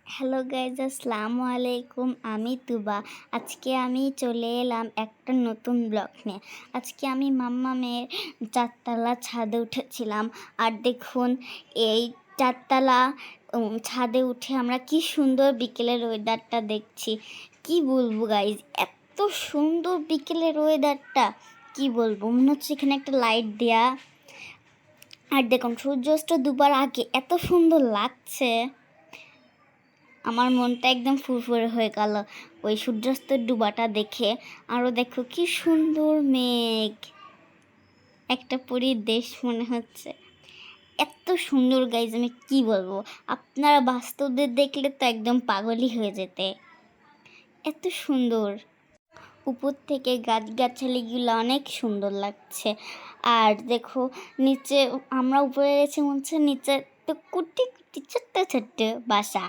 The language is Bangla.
হ্যালো গাইজ, আসসালামু আলাইকুম। আমি তুবা। আজকে আমি চলে এলাম একটা নতুন ব্লগ নিয়ে। আজকে আমি মাম্মামের 4তলা ছাদে উঠেছিলাম। আর দেখুন, এই 4তলা ছাদে উঠে আমরা কি সুন্দর বিকেলের ওয়েদারটা দেখছি। কি বলবো গাইজ, এত সুন্দর বিকেলের ওয়েদারটা, কি বলবো, মনে হচ্ছে এখানে একটা লাইট দেয়া। আর দেখুন, সূর্যাস্ত ডুবার আগে এত সুন্দর লাগছে, আমার মনটা একদম ফুরফুরে হয়ে গেল ওই সূর্যাস্তের ডুবাটা দেখে। আরও দেখো কি সুন্দর মেঘ, একটা পরীর দেশ মনে হচ্ছে। এত সুন্দর গাইজ, আমি কি বলবো, আপনারা বাস্তবে দেখলে তো একদম পাগলই হয়ে যেতে, এত সুন্দর। উপর থেকে গাছগাছালিগুলো অনেক সুন্দর লাগছে। আর দেখো নিচে, আমরা উপরে গেছি, মনে হচ্ছে নিচে তো কুটি কুটি ছোট্ট ছোট্ট বাসা।